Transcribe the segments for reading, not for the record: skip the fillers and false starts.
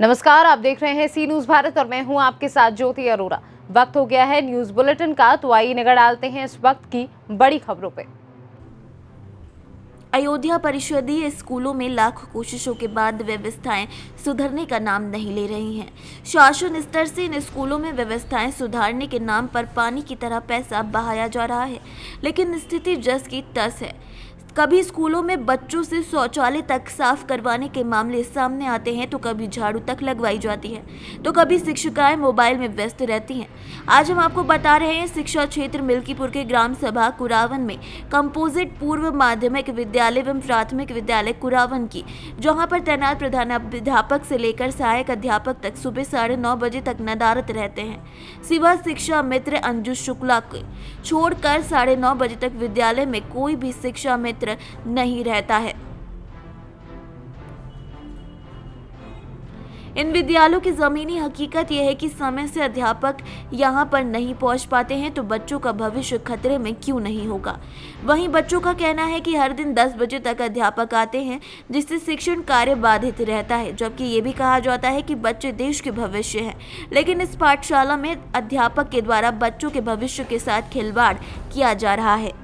नमस्कार, आप देख रहे हैं सी न्यूज भारत और मैं हूं आपके साथ ज्योति अरोरा। वक्त हो गया है न्यूज बुलेटिन का, तो आइए नजर डालते हैं इस वक्त की बड़ी खबरों पे। अयोध्या परिषदीय स्कूलों में लाखों कोशिशों के बाद व्यवस्थाएं सुधरने का नाम नहीं ले रही हैं। शासन स्तर से इन स्कूलों में व्यवस्थाएं सुधारने के नाम पर पानी की तरह पैसा बहाया जा रहा है, लेकिन स्थिति जस की तस है। कभी स्कूलों में बच्चों से शौचालय तक साफ करवाने के मामले सामने आते हैं, तो कभी झाड़ू तक लगवाई जाती है, तो कभी शिक्षिकाएं मोबाइल में व्यस्त रहती हैं। आज हम आपको बता रहे हैं शिक्षा क्षेत्र मिल्कीपुर के ग्राम सभा कुरावन में कंपोजिट पूर्व माध्यमिक विद्यालय एवं प्राथमिक विद्यालय कुरावन की, जहां पर तैनात प्रधानाध्यापक से लेकर सहायक अध्यापक तक सुबह 9:30 बजे तक नदारत रहते हैं। सिवा शिक्षा मित्र अंजू शुक्ला को छोड़कर 9:30 बजे तक विद्यालय में कोई भी शिक्षा मित्र नहीं रहता है। इन विद्यालयों की जमीनी हकीकत यह है कि समय से अध्यापक यहां पर नहीं पहुंच पाते हैं, तो बच्चों का भविष्य खतरे में क्यों नहीं होगा। वहीं बच्चों का कहना है कि हर दिन 10 बजे तक अध्यापक आते हैं, जिससे शिक्षण कार्य बाधित रहता है, जबकि ये भी कहा जाता है कि बच्चे देश के भविष्य हैं। लेकिन इस पाठशाला में अध्यापक के द्वारा बच्चों के भविष्य के साथ खिलवाड़ किया जा रहा है।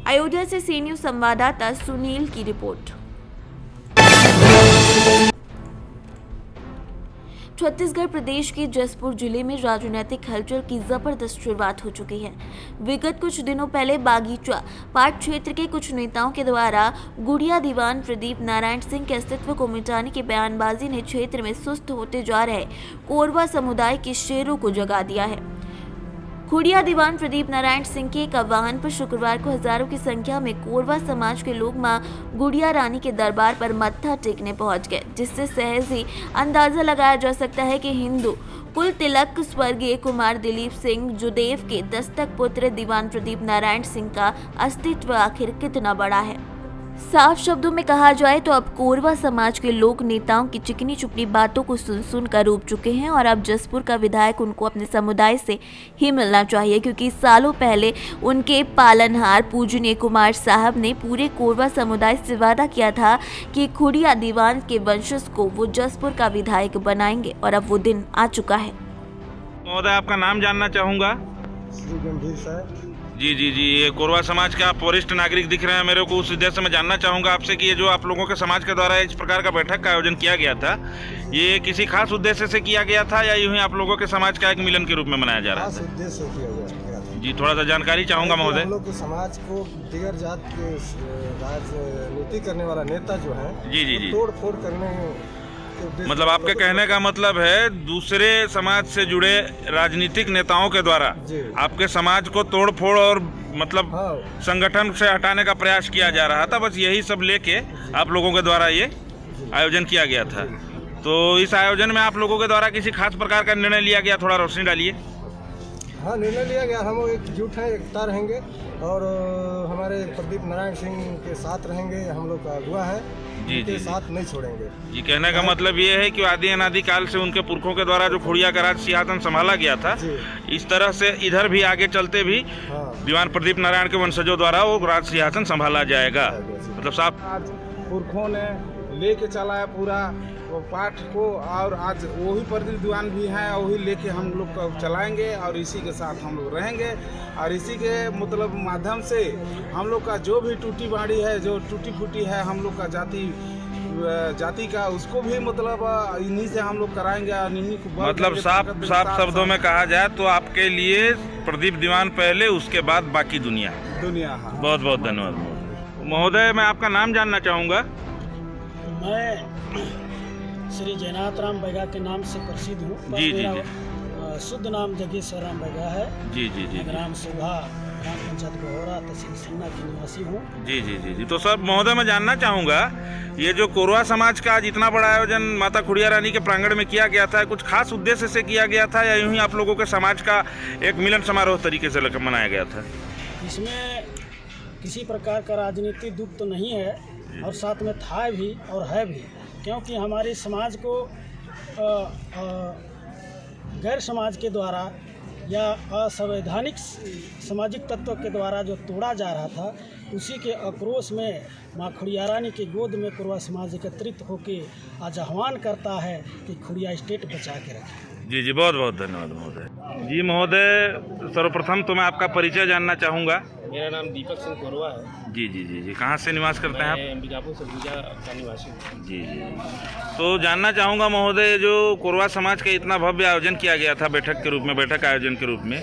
अयोध्या से सी न्यूज संवाददाता सुनील की रिपोर्ट। छत्तीसगढ़ प्रदेश के जसपुर जिले में राजनीतिक हलचल की जबरदस्त शुरुआत हो चुकी है। विगत कुछ दिनों पहले बागीचा पाट क्षेत्र के कुछ नेताओं के द्वारा गुड़िया दीवान प्रदीप नारायण सिंह के अस्तित्व को मिटाने की बयानबाजी ने क्षेत्र में सुस्त होते जा रहे कोरवा समुदाय के शेरों को जगा दिया है। खुड़िया दीवान प्रदीप नारायण सिंह के एक आह्वान पर शुक्रवार को हजारों की संख्या में कोरवा समाज के लोग मां गुड़िया रानी के दरबार पर मत्था टेकने पहुंच गए, जिससे सहज ही अंदाजा लगाया जा सकता है कि हिंदू कुल तिलक स्वर्गीय कुमार दिलीप सिंह जुदेव के दस्तक पुत्र दीवान प्रदीप नारायण सिंह का अस्तित्व आखिर कितना बड़ा है। साफ शब्दों में कहा जाए तो अब कोरवा समाज के लोग नेताओं की चिकनी चुपड़ी बातों को सुन कर ऊब चुके हैं, और अब जसपुर का विधायक उनको अपने समुदाय से ही मिलना चाहिए, क्योंकि सालों पहले उनके पालनहार पूजनीय कुमार साहब ने पूरे कोरवा समुदाय से वादा किया था कि खुड़िया दीवान के वंशज को वो जसपुर का विधायक बनाएंगे, और अब वो दिन आ चुका है। महोदय, आपका नाम जानना चाहूँगा। श्री गंभीर साहब। जी, ये कोरवा समाज के आप वरिष्ठ नागरिक दिख रहे हैं मेरे को। उस उद्देश्य में जानना चाहूँगा आपसे कि ये जो आप लोगों के समाज के द्वारा इस प्रकार का बैठक का आयोजन किया गया था, ये किसी खास उद्देश्य से किया गया था या यूं ही आप लोगों के समाज का एक मिलन के रूप में मनाया जा रहा खास उद्देश्य से किया गया था। जी, थोड़ा सा जानकारी चाहूँगा महोदय। हम लोग के समाज को दिगर जात के राजनीति करने वाला नेता जो है, जी तोड़ फोड़ करने, मतलब आपके कहने का मतलब है दूसरे समाज से जुड़े राजनीतिक नेताओं के द्वारा आपके समाज को तोड़ फोड़ और मतलब संगठन से हटाने का प्रयास किया जा रहा था। बस यही सब लेके आप लोगों के द्वारा ये आयोजन किया गया था। तो इस आयोजन में आप लोगों के द्वारा किसी खास प्रकार का निर्णय लिया गया, थोड़ा रोशनी डालिए। हाँ, निर्णय लिया गया, हम लोग एकजुट हैं, एकता रहेंगे और हमारे प्रदीप नारायण सिंह के साथ रहेंगे। हम लोग का अगुआ है, उनके साथ नहीं छोड़ेंगे। जी, कहने का मतलब ये है कि आदि अनादि काल से उनके पुरखों के द्वारा जो खुड़िया का राज सिंहासन संभाला गया था, इस तरह से इधर भी आगे चलते भी दीवान प्रदीप नारायण के वंशजों द्वारा वो राज सिंहासन संभाला जाएगा। मतलब साहब पुरखों ने लेके चला है पूरा वो पाठ को, और आज वही प्रदीप दीवान भी हैं, वही लेके हम लोग को चलाएंगे और इसी के साथ हम लोग रहेंगे। और इसी के मतलब माध्यम से हम लोग का जो भी टूटी बाड़ी है, जो टूटी फूटी है हम लोग का जाति का, उसको भी मतलब इन्हीं से हम लोग कराएंगे। और इन्हीं को मतलब साफ शब्दों में कहा जाए तो आपके लिए प्रदीप दीवान पहले, उसके बाद बाकी दुनिया। हाँ। बहुत बहुत धन्यवाद महोदय। मैं आपका नाम जानना चाहूँगा। मैं श्री जयनाथ राम बैगा के नाम से प्रसिद्ध हूँ। जी। शुद्ध नाम जगेश्वर राम बैगा है। जी। ग्राम सुभा, ग्राम पंचायत बहोरा, तहसील सन्ना की निवासी हूँ। जी। तो सर महोदय, मैं जानना चाहूँगा, ये जो कोरवा समाज का आज इतना बड़ा आयोजन माता खुड़िया रानी के प्रांगण में किया गया था, कुछ खास उद्देश्य से किया गया था या यूं ही आप लोगों के समाज का एक मिलन समारोह तरीके से मनाया गया था? इसमें किसी प्रकार का राजनीतिक दुख तो नहीं है, और साथ में था भी और है भी, क्योंकि हमारे समाज को गैर समाज के द्वारा या असंवैधानिक सामाजिक तत्व के द्वारा जो तोड़ा जा रहा था, उसी के आक्रोश में माँ खुड़िया रानी की गोद में कोरवा समाज एकत्रित होकर आज आह्वान करता है कि खुड़िया स्टेट बचा के रखें। जी जी, बहुत बहुत धन्यवाद महोदय। जी महोदय, सर्वप्रथम तो मैं आपका परिचय जानना चाहूँगा। मेरा नाम दीपक सिंह कोरवा है। जी जी जी जी, कहाँ से निवास करते हैं आप? मैं बीजापुर सरगुजा का निवासी हूँ। जी जी, तो जानना चाहूँगा महोदय, जो कोरवा समाज का इतना भव्य आयोजन किया गया था बैठक के रूप में, बैठक आयोजन के रूप में,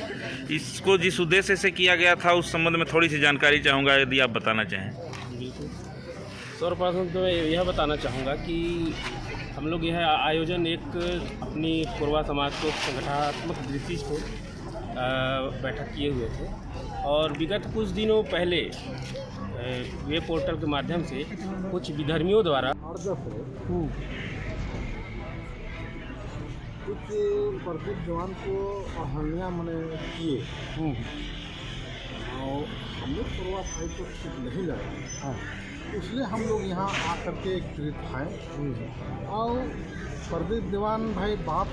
इसको जिस उद्देश्य से किया गया था उस संबंध में थोड़ी सी जानकारी चाहूँगा, यदि आप बताना चाहें। बिल्कुल। सर्वप्रथम तो मैं यह बताना चाहूँगा कि हम लोग यह आयोजन एक अपनी कोरवा समाज को संगठनात्मक दृष्टि से बैठक किए हुए थे और विगत कुछ दिनों पहले वेब पोर्टल के माध्यम से कुछ विधर्मियों द्वारा कुछ प्रदीप जवान को अहनिया मैंने किए और हम लोग कोरवा भाई को ठीक नहीं लगा, इसलिए हम लोग यहाँ आकर के एकत्रित आए। और प्रदीप दीवान भाई बाप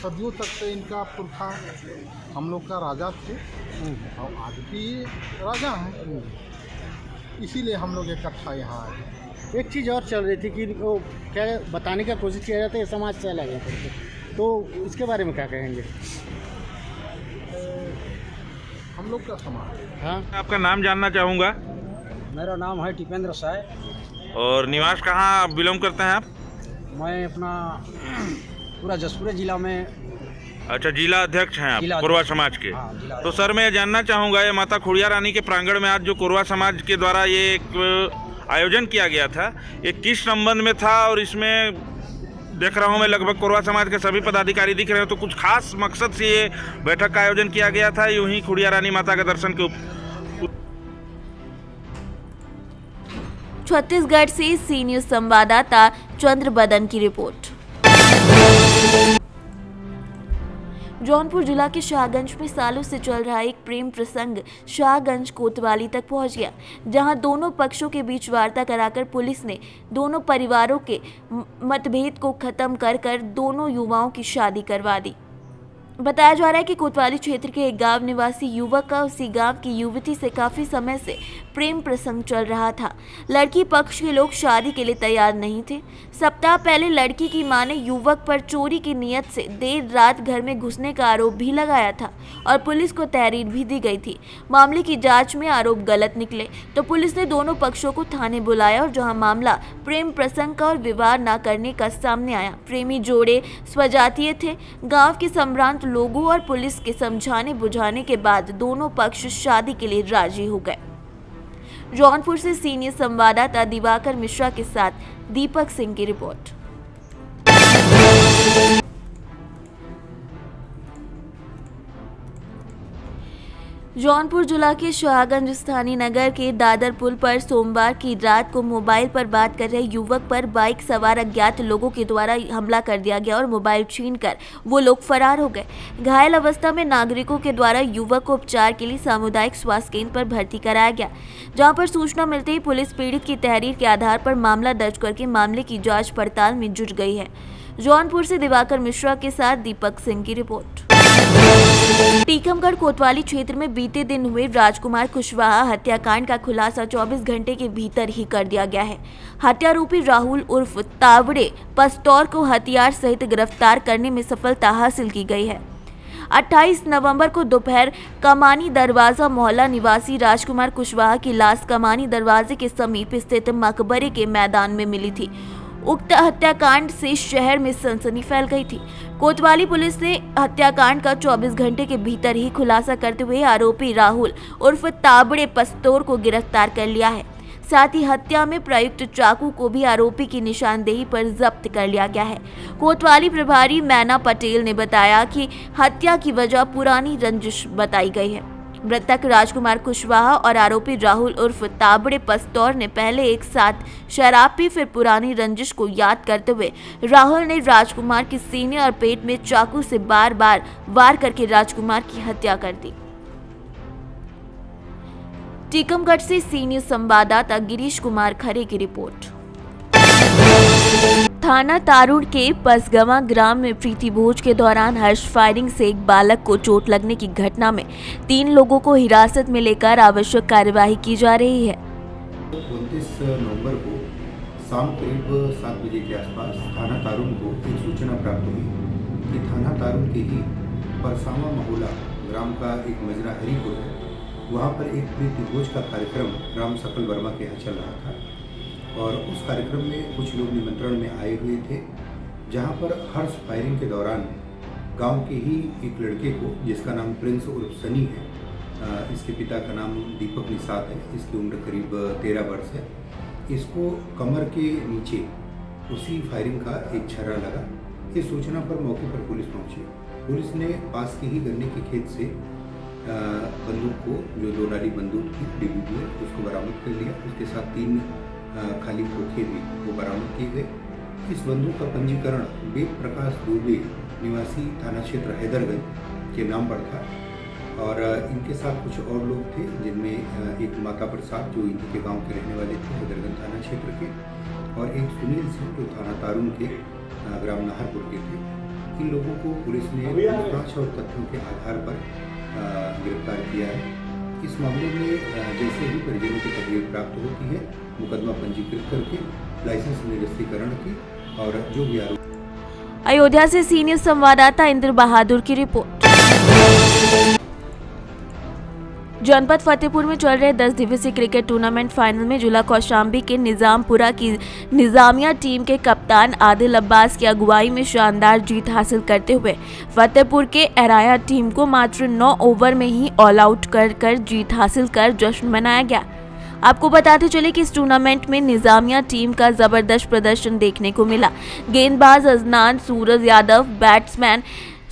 सदियों तक से इनका पुरखा हम लोग का राजा थे और आज भी राजा हैं, इसीलिए हम लोग इकट्ठा यहाँ आए। एक चीज़ और चल रही थी कि वो क्या बताने का कोशिश किया जाता है समाज से अलग है, तो इसके बारे में क्या कहेंगे? हम लोग का समाज। हाँ, आपका नाम जानना चाहूँगा। मेरा नाम है टिपेंद्र साय। और निवास कहाँ बिलोंग करते हैं आप? मैं अपना पूरा जसपुर जिला में। अच्छा, जिला अध्यक्ष हैं आप कोरवा समाज के? हाँ, जिला। तो सर मैं जानना चाहूँगा, ये माता खुड़िया रानी के प्रांगण में आज जो कोरवा समाज के द्वारा ये एक आयोजन किया गया था, ये किस संबंध में था? और इसमें देख रहा हूँ मैं लगभग कोरवा समाज के सभी पदाधिकारी दिख रहे हैं, तो कुछ खास मकसद से ये बैठक का आयोजन किया गया था, यूं ही खुड़िया रानी माता के दर्शन के छत्तीसगढ़ से सी न्यूज संवाददाता चंद्र बदन की रिपोर्ट। जौनपुर जिला के शाहगंज में सालों से चल रहा एक प्रेम प्रसंग शाहगंज कोतवाली तक पहुंच गया, जहां दोनों पक्षों के बीच वार्ता कराकर पुलिस ने दोनों परिवारों के मतभेद को खत्म कर दोनों युवाओं की शादी करवा दी। बताया जा रहा है कि कोतवाली क्षेत्र के एक गांव निवासी युवक का उसी गांव की युवती से काफी समय से प्रेम प्रसंग चल रहा था। लड़की पक्ष के लोग शादी के लिए तैयार नहीं थे। सप्ताह पहले लड़की की मां ने युवक पर चोरी की नीयत से देर रात घर में घुसने का आरोप भी लगाया था और पुलिस को तहरीर भी दी गई थी। मामले की जांच में आरोप गलत निकले तो पुलिस ने दोनों पक्षों को थाने बुलाया और जहां मामला प्रेम प्रसंग का और विवाह न करने का सामने आया। प्रेमी जोड़े स्वजातीय थे। गाँव के संभ्रांत लोगों और पुलिस के समझाने बुझाने के बाद दोनों पक्ष शादी के लिए राजी हो गए। जौनपुर से सीनियर संवाददाता दिवाकर मिश्रा के साथ दीपक सिंह की रिपोर्ट। जौनपुर जिला के शाहगंज स्थानीय नगर के दादर पुल पर सोमवार की रात को मोबाइल पर बात कर रहे युवक पर बाइक सवार अज्ञात लोगों के द्वारा हमला कर दिया गया और मोबाइल छीनकर वो लोग फरार हो गए। घायल अवस्था में नागरिकों के द्वारा युवक को उपचार के लिए सामुदायिक स्वास्थ्य केंद्र पर भर्ती कराया गया, जहां पर सूचना मिलते ही पुलिस पीड़ित की तहरीर के आधार पर मामला दर्ज करके मामले की जाँच पड़ताल में जुट गई है। जौनपुर से दिवाकर मिश्रा के साथ दीपक सिंह की रिपोर्ट। टीकमगढ़ कोतवाली क्षेत्र में बीते दिन हुए राजकुमार कुशवाहा हत्याकांड का खुलासा 24 घंटे के भीतर ही कर दिया गया है। हत्यारोपी राहुल उर्फ तावड़े पस्तौर को हथियार सहित गिरफ्तार करने में सफलता हासिल की गई है। 28 नवंबर को दोपहर कमानी दरवाजा मोहल्ला निवासी राजकुमार कुशवाहा की लाश कमानी दरवाजे के समीप स्थित मकबरे के मैदान में मिली थी। उक्त हत्याकांड से शहर में सनसनी फैल गई थी। कोतवाली पुलिस ने हत्याकांड का 24 घंटे के भीतर ही खुलासा करते हुए आरोपी राहुल उर्फ ताबड़े पस्तौर को गिरफ्तार कर लिया है। साथ ही हत्या में प्रयुक्त चाकू को भी आरोपी की निशानदेही पर जब्त कर लिया गया है। कोतवाली प्रभारी मैना पटेल ने बताया कि हत्या की वजह पुरानी रंजिश बताई गई है। मृतक राजकुमार कुशवाहा और आरोपी राहुल उर्फ ताबड़े पस्तौर ने पहले एक साथ शराब पी, फिर पुरानी रंजिश को याद करते हुए राहुल ने राजकुमार की सीने और पेट में चाकू से बार बार वार करके राजकुमार की हत्या कर दी। टीकमगढ़ से सीनियर संवाददाता गिरीश कुमार खरे की रिपोर्ट। थाना तारुण के पसगवा ग्राम में प्रीति भोज के दौरान हर्ष फायरिंग से एक बालक को चोट लगने की घटना में 3 लोगों को हिरासत में लेकर आवश्यक कार्यवाही की जा रही है। 29 नवंबर को शाम करीब 7 बजे के आसपास थाना तारुण को एक सूचना प्राप्त हुई कि थाना तारुण के ही परसावा महुला ग्राम का एक मजरा हरिपुर है, वहाँ पर एक प्रीति भोज का कार्यक्रम राम सकल वर्मा के यहाँ चल रहा था और उस कार्यक्रम में कुछ लोग निमंत्रण में आए हुए थे, जहाँ पर हर्ष फायरिंग के दौरान गांव के ही एक लड़के को, जिसका नाम प्रिंस उर्फ सनी है, इसके पिता का नाम दीपक निषाद है, इसकी उम्र करीब 13 वर्ष है, इसको कमर के नीचे उसी फायरिंग का एक छर्रा लगा। इस सूचना पर मौके पर पुलिस पहुंची। पुलिस ने पास के ही गन्ने के खेत से बंदूक को, जो 2 नाली बंदूक थी DBBL, उसको बरामद कर लिया। उसके साथ 3 खाली खोखे भी वो बरामद किए गए। इस बंदूक का पंजीकरण वेद प्रकाश दुबे निवासी थाना क्षेत्र हैदरगंज के नाम पर था और इनके साथ कुछ और लोग थे, जिनमें एक माता प्रसाद जो इनके गांव के रहने वाले थे हैदरगंज थाना क्षेत्र के, और एक सुनील सिंह जो थाना तारुण के ग्राम नाहरपुर के थे। इन लोगों को पुलिस ने पूछताछ और तथ्यों के आधार पर गिरफ्तार किया है। इस मामले में जैसे ही परिजनों की तबीयत प्राप्त होती है, मुकदमा पंजीकृत करके लाइसेंस निरस्तीकरण की और जो भी आरोप। अयोध्या से सीनियर संवाददाता इंद्र बहादुर की रिपोर्ट। जनपद फतेहपुर में चल रहे 10 दिवसीय क्रिकेट टूर्नामेंट फाइनल में जिला कौशाम्बी के निजामपुरा की निजामिया टीम के कप्तान आदिल अब्बास की अगुवाई में शानदार जीत हासिल करते हुए फतेहपुर के एराया टीम को मात्र 9 ओवर में ही ऑल आउट कर जीत हासिल कर जश्न मनाया गया। आपको बताते चले कि इस टूर्नामेंट में निजामिया टीम का जबरदस्त प्रदर्शन देखने को मिला। गेंदबाज अजनान सूरज यादव, बैट्समैन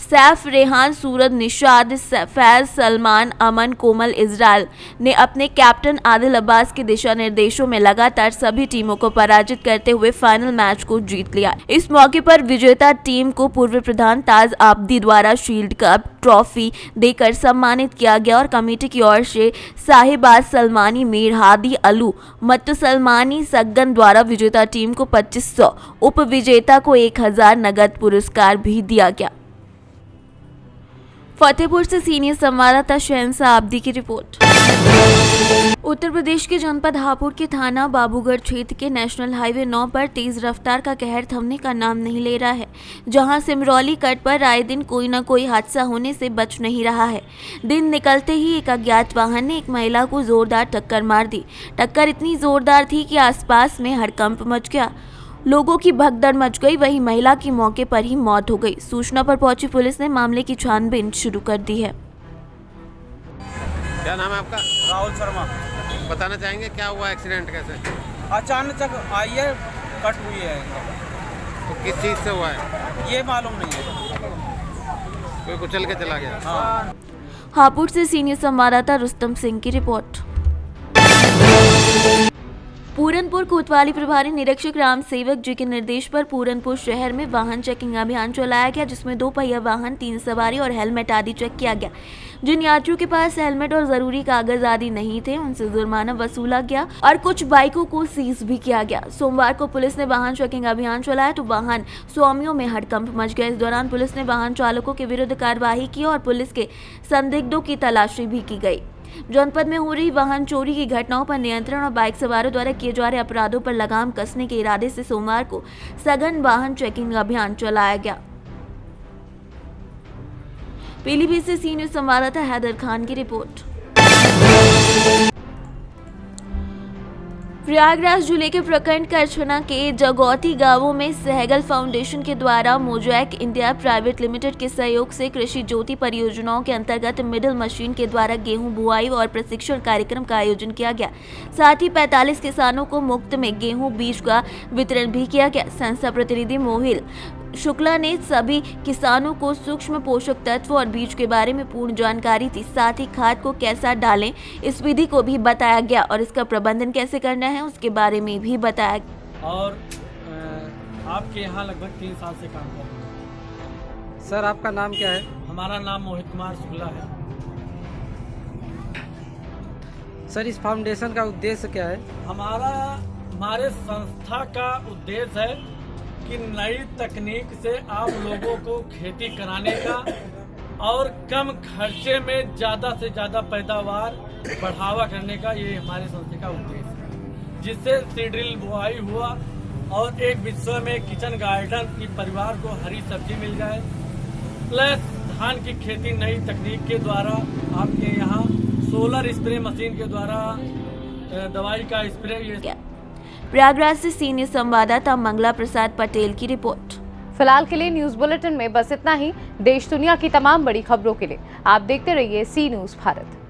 सैफ रेहान, सूरज निशाद, फैज सलमान, अमन, कोमल इजराइल ने अपने कैप्टन आदिल अब्बास के दिशा निर्देशों में लगातार सभी टीमों को पराजित करते हुए फाइनल मैच को जीत लिया। इस मौके पर विजेता टीम को पूर्व प्रधान ताज आबदी द्वारा शील्ड कप ट्रॉफी देकर सम्मानित किया गया और कमेटी की ओर से साहिबाज सलमानी, मीर हादी अलू, मत्तु सलमानी सग्गन द्वारा विजेता टीम को 2500, उप विजेता को 1000 नगद पुरस्कार भी दिया गया। फतेहपुर से सीनियर संवाददाता शहनशाह आबदी की रिपोर्ट। उत्तर प्रदेश के जनपद हापुड़ के थाना बाबूगढ़ क्षेत्र के नेशनल हाईवे 9 पर तेज रफ्तार का कहर थमने का नाम नहीं ले रहा है, जहां सिमरौली कट पर आए दिन कोई न कोई हादसा होने से बच नहीं रहा है। दिन निकलते ही एक अज्ञात वाहन ने एक महिला को जोरदार टक्कर मार दी। टक्कर इतनी जोरदार थी कि आसपास में हड़कंप मच गया, लोगों की भगदड़ मच गई। वहीं महिला की मौके पर ही मौत हो गई। सूचना पर पहुंची पुलिस ने मामले की छानबीन शुरू कर दी है। क्या नाम है आपका? राहुल शर्मा। बताना चाहेंगे क्या हुआ, एक्सीडेंट कैसे? अचानक आई है, कट हुई है। तो किस चीज़ से हुआ है ये मालूम नहीं है, कोई कुचल के चला गया? हाँ। हापुड़ से सीनियर संवाददाता रुस्तम सिंह की रिपोर्ट। पूरनपुर कोतवाली प्रभारी निरीक्षक राम सेवक जी के निर्देश पर पूरनपुर शहर में वाहन चेकिंग अभियान चलाया गया, जिसमें 2 पहिया वाहन, 3 सवारी और हेलमेट आदि चेक किया गया। जिन यात्रियों के पास हेलमेट और जरूरी कागज आदि नहीं थे, उनसे जुर्माना वसूला गया और कुछ बाइकों को सीज भी किया गया। सोमवार को पुलिस ने वाहन चेकिंग अभियान चलाया तो वाहन स्वामियों में हड़कंप मच गया। इस दौरान पुलिस ने वाहन चालकों के विरुद्ध कार्रवाई की और पुलिस के संदिग्धों की तलाशी भी की गई। जनपद में हो रही वाहन चोरी की घटनाओं पर नियंत्रण और बाइक सवारों द्वारा किए जा रहे अपराधों पर लगाम कसने के इरादे से सोमवार को सघन वाहन चेकिंग अभियान चलाया गया। पीलीभीत से सीनियर संवाददाता हैदर खान की रिपोर्ट। प्रयागराज जिले के प्रखंड करछना के जगौती गांवों में सहगल फाउंडेशन के द्वारा मोजैक इंडिया प्राइवेट लिमिटेड के सहयोग से कृषि ज्योति परियोजनाओं के अंतर्गत मिडिल मशीन के द्वारा गेहूं बुआई और प्रशिक्षण कार्यक्रम का आयोजन किया गया। साथ ही 45 किसानों को मुफ्त में गेहूं बीज का वितरण भी किया गया। संस्था प्रतिनिधि मोहिल शुक्ला ने सभी किसानों को सूक्ष्म पोषक तत्व और बीज के बारे में पूर्ण जानकारी दी। साथ ही खाद को कैसा डालें इस विधि को भी बताया गया और इसका प्रबंधन कैसे करना है उसके बारे में भी बताया गया। और आपके यहाँ लगभग 3 साल से काम कर रहे हैं। सर आपका नाम क्या है? हमारा नाम मोहित कुमार शुक्ला है। सर इस फाउंडेशन का उद्देश्य क्या है? हमारे संस्था का उद्देश्य है कि नई तकनीक से आप लोगों को खेती कराने का और कम खर्चे में ज़्यादा से ज़्यादा पैदावार बढ़ावा करने का ये हमारे संस्था का उद्देश्य है, जिससे सीड्रिल बुआई हुआ और एक विश्व में किचन गार्डन की परिवार को हरी सब्जी मिल जाए, प्लस धान की खेती नई तकनीक के द्वारा आपके यहाँ सोलर स्प्रे मशीन के द्वारा दवाई का स्प्रे ये। प्रयागराज से सीनियर संवाददाता मंगला प्रसाद पटेल की रिपोर्ट। फिलहाल के लिए न्यूज बुलेटिन में बस इतना ही। देश दुनिया की तमाम बड़ी खबरों के लिए आप देखते रहिए सी न्यूज भारत।